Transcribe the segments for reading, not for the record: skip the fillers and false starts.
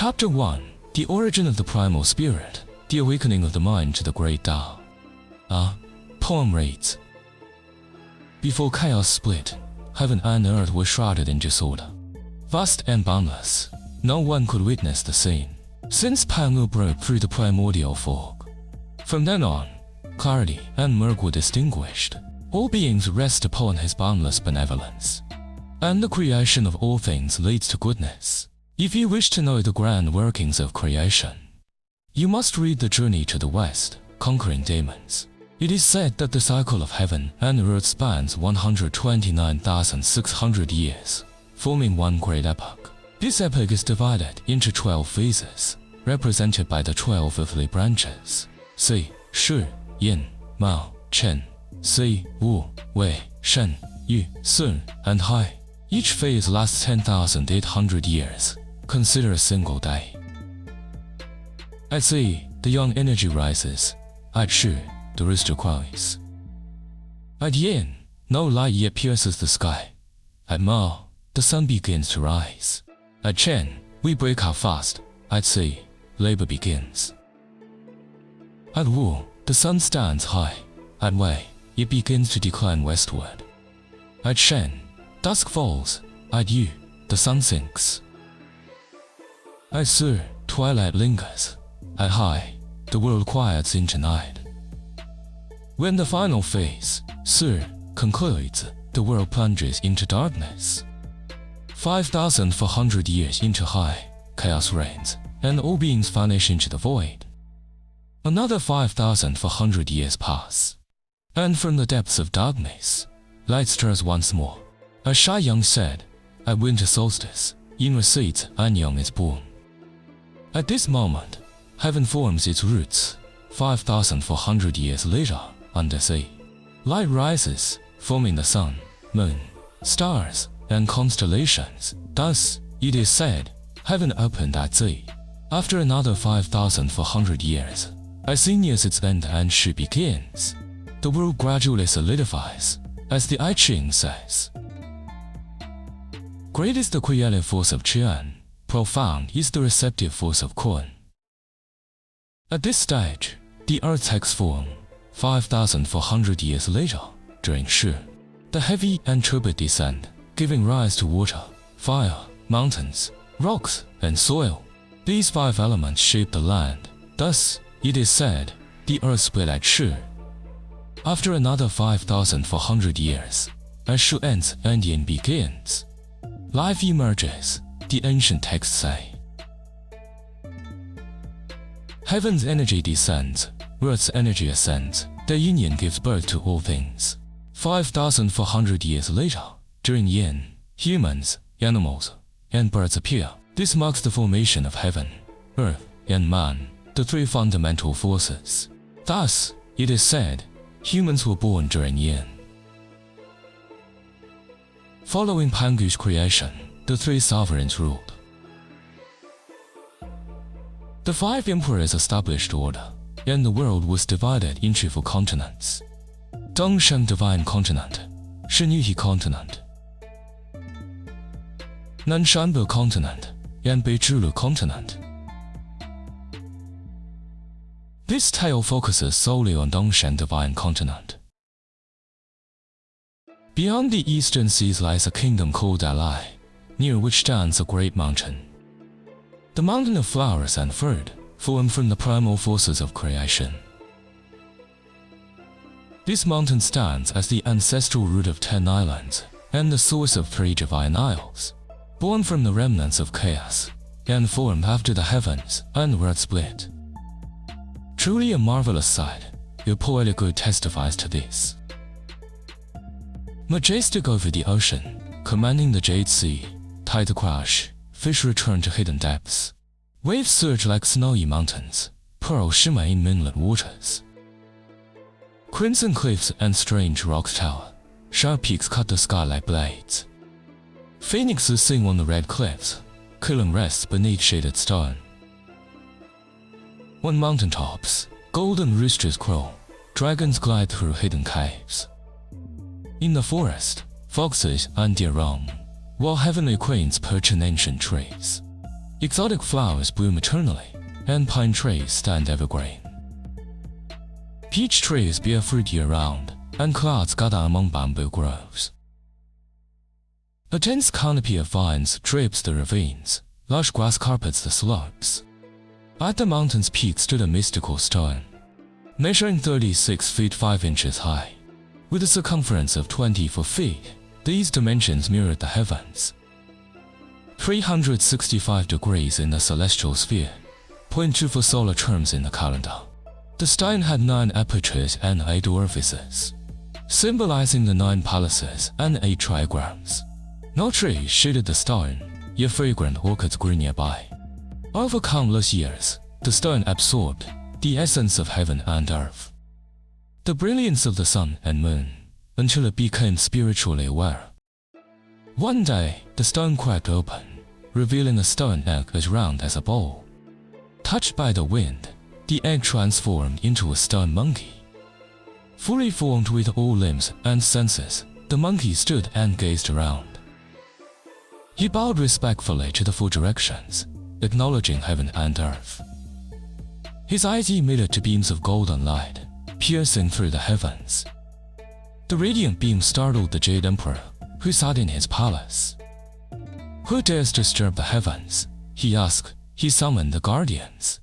Chapter 1. The Origin of the Primal Spirit, the Awakening of the Mind to the Great Tao. Poem reads: Before chaos split, heaven and earth were shrouded in disorder. Vast and boundless, no one could witness the scene, since Pangu broke through the primordial fog. From then on, clarity and murk were distinguished. All beings rest upon his boundless benevolence, and the creation of all things leads to goodness. If you wish to know the grand workings of creation, you must read The Journey to the West, Conquering Demons. It is said that the cycle of heaven and earth spans 129,600 years, forming one great epoch. This epoch is divided into 12 phases, represented by the 12 earthly branches: Si, Shi, Yin, Mao, Chen, Si, Wu, Wei, Shen, Yu, Sun, and Hai. Each phase lasts 10,800 years. Consider a single day. At Si, the young energy rises. At Shi, the rooster crows. At Yin, no light yet pierces the sky. At Mao, the sun begins to rise. At Chen, we break our fast. At Si, labor begins. At Wu, the sun stands high. At Wei, it begins to decline westward. At Shen, dusk falls. At Yu, the sun sinks. At Shi, twilight lingers. At Hai, the world quiets into night. When the final phase, Shi, concludes, the world plunges into darkness. 5,400 years into Hai, chaos reigns, and all beings vanish into the void. Another 5,400 years pass, and from the depths of darkness, light stirs once more. As Sha Yang said, at winter solstice, Yin recedes and Yang is born. At this moment, heaven forms its roots. 5,400 years later, under Si, light rises, forming the sun, moon, stars, and constellations. Thus, it is said, heaven opened at Si. After another 5,400 years, as Si nears its end and Shi begins, the world gradually solidifies, as the I Ching says. Great is the creative force of Qian, profound is the receptive force of Kun. At this stage, the earth takes form. 5,400 years later, during Shi, the heavy and turbid descend, giving rise to water, fire, mountains, rocks, and soil. These 5 elements shape the land. Thus, it is said, the earth split at Shi. After another 5,400 years, as Shi ends and Yin begins, life emerges, the ancient texts say. Heaven's energy descends, earth's energy ascends, the union gives birth to all things. 5,400 years later, during Yin, humans, animals, and birds appear. This marks the formation of heaven, earth, and man, the 3 fundamental forces. Thus, it is said, humans were born during Yin. Following Pangu's creation, the 3 sovereigns ruled. The 5 emperors established order, and the world was divided into 4 continents: Dongshan Divine Continent, Shenyuhi Continent, Nanshanbo Continent, and Beizhulu Continent. This tale focuses solely on Dongshan Divine Continent. Beyond the eastern seas lies a kingdom called Dalai, near which stands a great mountain. The mountain of flowers and fruit, formed from the primal forces of creation. This mountain stands as the ancestral root of 10 islands, and the source of 3 divine isles, born from the remnants of chaos, and formed after the heavens and earth split. Truly a marvelous sight, your poetic ode testifies to this. Majestic over the ocean, commanding the Jade Sea, tide crash, fish return to hidden depths. Waves surge like snowy mountains, pearls shimmer in moonlit waters. Crimson cliffs and strange rocks tower, sharp peaks cut the sky like blades. Phoenixes sing on the red cliffs, killing rests beneath shaded stone. On mountain tops, golden roosters crow, dragons glide through hidden caves. In the forest, foxes and deer roam, while heavenly queens perch in ancient trees. Exotic flowers bloom eternally, and pine trees stand evergreen. Peach trees bear fruit year-round, and clouds gather among bamboo groves. A dense canopy of vines drapes the ravines, lush grass carpets the slopes. At the mountain's peak stood a mystical stone, measuring 36 feet 5 inches high. With a circumference of 24 feet, these dimensions mirrored the heavens. 365 degrees in the celestial sphere, 0.2 for solar terms in the calendar. The stone had 9 apertures and 8 orifices, symbolizing the 9 palaces and 8 trigrams. No trees shaded the stone, yet fragrant orchids grew nearby. Over countless years, the stone absorbed the essence of heaven and earth, the brilliance of the sun and moon, until it became spiritually aware. One day, the stone cracked open, revealing a stone egg as round as a bowl. Touched by the wind, the egg transformed into a stone monkey. Fully formed with all limbs and senses, the monkey stood and gazed around. He bowed respectfully to the 4 directions, acknowledging heaven and earth. His eyes emitted 2 beams of golden light, piercing through the heavens. The radiant beam startled the Jade Emperor, who sat in his palace. "Who dares disturb the heavens?" he asked. He summoned the guardians.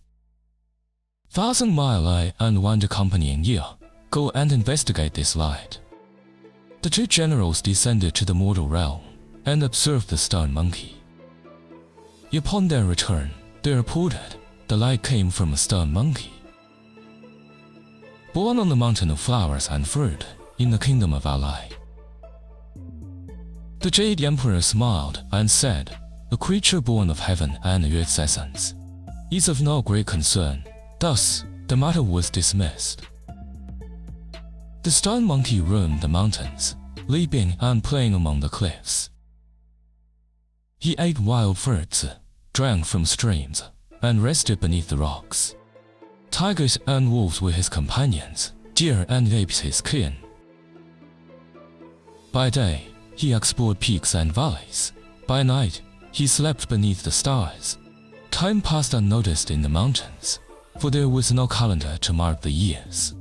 1,000-mile eye and 1 accompanying year, go and investigate this light. The 2 generals descended to the mortal realm and observed the stone monkey. Upon their return, they reported the light came from a stone monkey, born on the mountain of flowers and fruit in the kingdom of Allah. The Jade Emperor smiled and said, "A creature born of heaven and earth's essence is of no great concern." Thus, the matter was dismissed. The stone monkey roamed the mountains, leaping and playing among the cliffs. He ate wild fruits, drank from streams, and rested beneath the rocks. Tigers and wolves were his companions, deer and apes his kin. By day, he explored peaks and valleys. By night, he slept beneath the stars. Time passed unnoticed in the mountains, for there was no calendar to mark the years.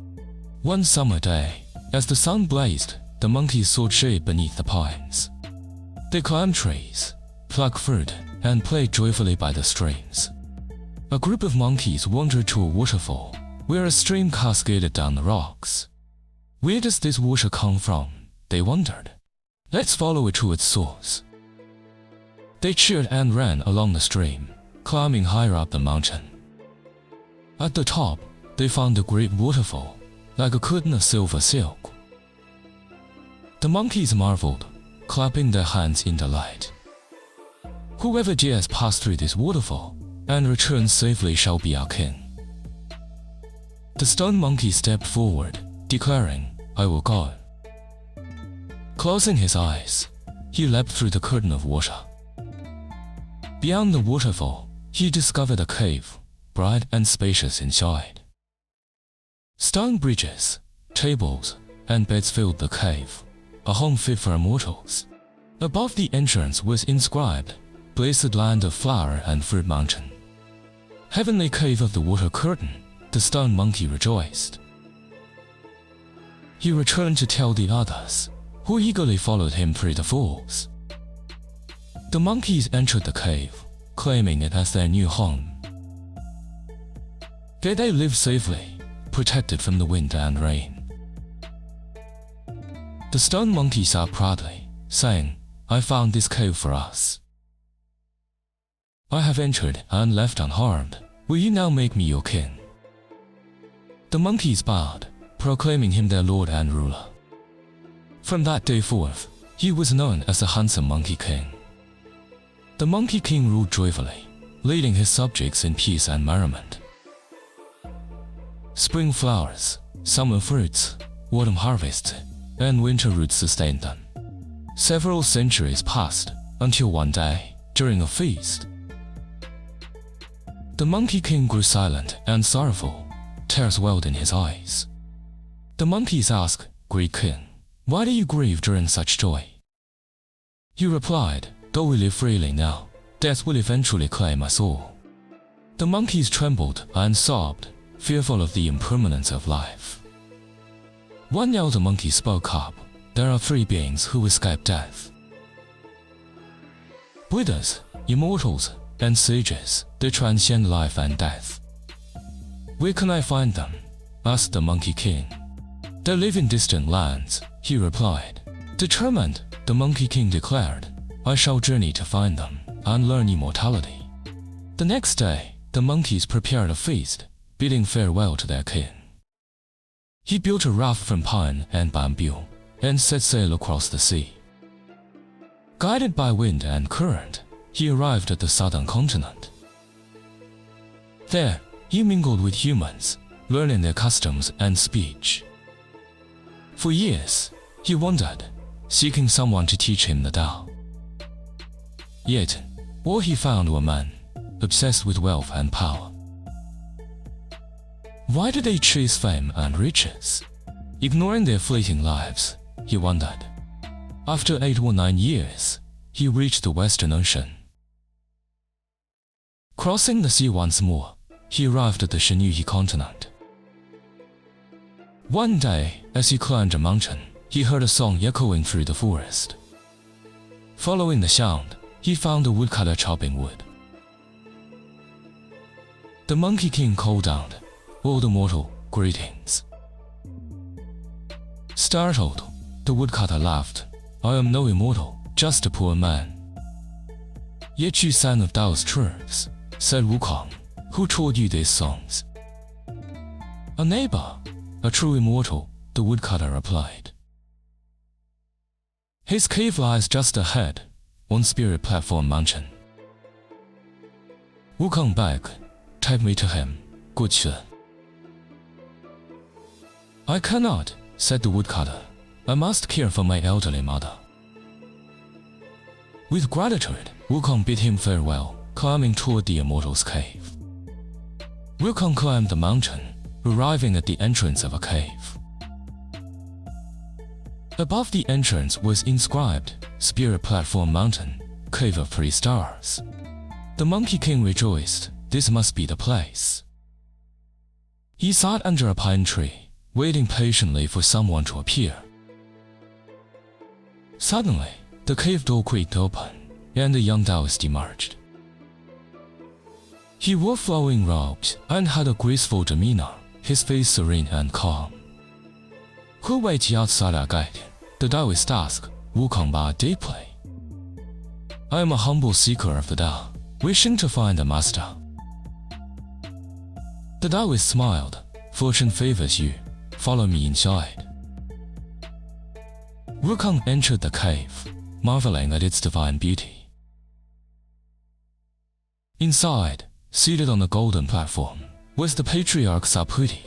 One summer day, as the sun blazed, the monkeys sought shade beneath the pines. They climbed trees, plucked fruit, and played joyfully by the streams. A group of monkeys wandered to a waterfall, where a stream cascaded down the rocks. "Where does this water come from?" they wondered. "Let's follow it to its source." They cheered and ran along the stream, climbing higher up the mountain. At the top, they found a great waterfall, like a curtain of silver silk. The monkeys marveled, clapping their hands in delight. "Whoever dares pass through this waterfall and return safely shall be our king." The stone monkey stepped forward, declaring, "I will go." Closing his eyes, he leapt through the curtain of water. Beyond the waterfall, he discovered a cave, bright and spacious inside. Stone bridges, tables, and beds filled the cave, a home fit for immortals. Above the entrance was inscribed, "Blessed land of flower and fruit mountain." Heavenly cave of the water curtain, the stone monkey rejoiced. He returned to tell the others, who eagerly followed him through the falls. The monkeys entered the cave, claiming it as their new home. There they lived safely, protected from the wind and rain. The stone monkey sat proudly, saying, "I found this cave for us. I have entered and left unharmed. Will you now make me your king?" The monkeys bowed, proclaiming him their lord and ruler. From that day forth, he was known as the handsome Monkey King. The Monkey King ruled joyfully, leading his subjects in peace and merriment. Spring flowers, summer fruits, autumn harvests, and winter roots sustained them. Several centuries passed, until one day, during a feast, the Monkey King grew silent and sorrowful, tears welled in his eyes. The monkeys asked, "Great King, why do you grieve during such joy?" He replied, "Though we live freely now, death will eventually claim us all. The monkeys trembled and sobbed, fearful of the impermanence of life. One elder monkey spoke up. There are three beings who escape death: Buddhas, immortals, and sages. They transcend life and death. Where can I find them? Asked the Monkey King. They live in distant lands, he replied. Determined, the Monkey King declared, I shall journey to find them and learn immortality. The next day, the monkeys prepared a feast, bidding farewell to their king. He built a raft from pine and bamboo and set sail across the sea. Guided by wind and current, he arrived at the southern continent. There, he mingled with humans, learning their customs and speech. For years, he wandered, seeking someone to teach him the Tao. Yet, all he found were men, obsessed with wealth and power. Why did they chase fame and riches? Ignoring their fleeting lives, he wondered. After 8 or 9 years, he reached the Western Ocean. Crossing the sea once more, he arrived at the Shenyu continent. One day, as he climbed a mountain, he heard a song echoing through the forest. Following the sound, he found a woodcutter chopping wood. The Monkey King called out, "Old mortal, greetings." Startled, the woodcutter laughed, "I am no immortal, just a poor man." "Yet you son of Tao's truths," said Wukong. "Who taught you these songs?" "A neighbor, a true immortal," the woodcutter replied. "His cave lies just ahead, on Spirit Platform Mountain." Wukong begged, "Take me to him, good sir." "I cannot," said the woodcutter. "I must care for my elderly mother." With gratitude, Wukong bid him farewell, climbing toward the immortal's cave. Wukong climbed the mountain, arriving at the entrance of a cave. Above the entrance was inscribed, "Spirit Platform Mountain, Cave of 3 Stars." The Monkey King rejoiced. This must be the place. He sat under a pine tree, waiting patiently for someone to appear. Suddenly, the cave door creaked open, and a young Taoist emerged. He wore flowing robes and had a graceful demeanor, his face serene and calm. "Who waits outside our gate?" the Taoist asked. Wukong bowed deeply. "I am a humble seeker of the Tao, wishing to find the master." The Taoist smiled. "Fortune favors you. Follow me inside." Wukong entered the cave, marveling at its divine beauty. Inside, seated on a golden platform, was the patriarch Saputi.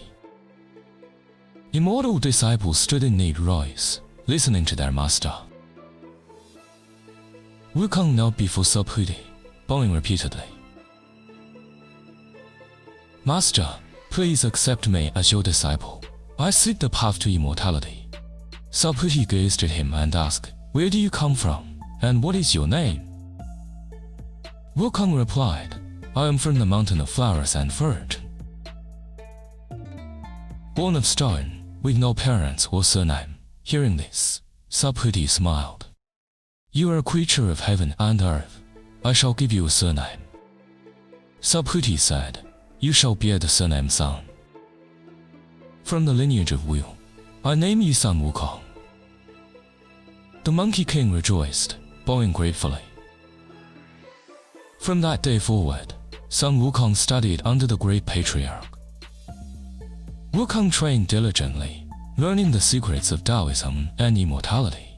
Immortal disciples stood in neat rows, listening to their master. Wukong knelt before Saputi, bowing repeatedly. "Master, please accept me as your disciple. I seek the path to immortality." Saputi gazed at him and asked, "Where do you come from, and what is your name?" Wukong replied, "I am from the mountain of flowers and fruit." Born of stone, with no parents or surname. Hearing this, Saputi smiled. "You are a creature of heaven and earth. I shall give you a surname." Saputi said, "You shall bear the surname Sang. From the lineage of Wu, I name you Sang Wukong." The Monkey King rejoiced, bowing gratefully. From that day forward, Sang Wukong studied under the great patriarch. Wukong trained diligently, learning the secrets of Taoism and immortality.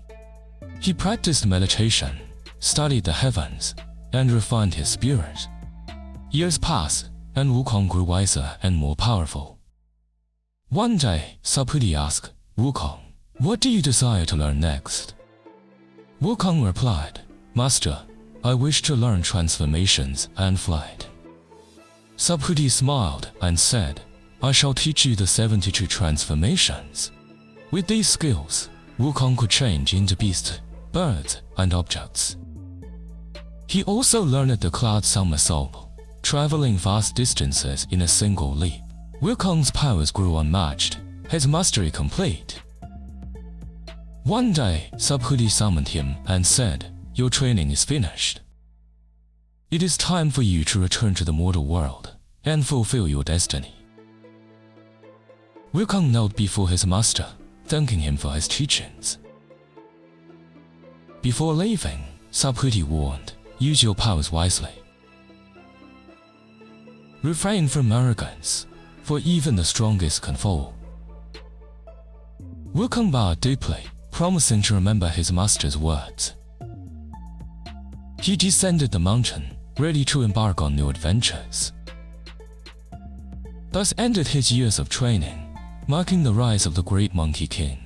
He practiced meditation, studied the heavens, and refined his spirit. Years passed, and Wukong grew wiser and more powerful. One day, Saputi asked, "Wukong, what do you desire to learn next?" Wukong replied, "Master, I wish to learn transformations and flight." Saputi smiled and said, "I shall teach you the 72 transformations." With these skills, Wukong could change into beasts, birds, and objects. He also learned the cloud somersault, traveling vast distances in a single leap. Wu Cheng'en's powers grew unmatched, his mastery complete. One day, Subhuti summoned him and said, "Your training is finished. It is time for you to return to the mortal world and fulfill your destiny." Wu Cheng'en knelt before his master, thanking him for his teachings. Before leaving, Subhuti warned, "Use your powers wisely. Refrain from arrogance, for even the strongest can fall." Wu Cheng'en bowed deeply, promising to remember his master's words. He descended the mountain, ready to embark on new adventures. Thus ended his years of training, marking the rise of the great Monkey King.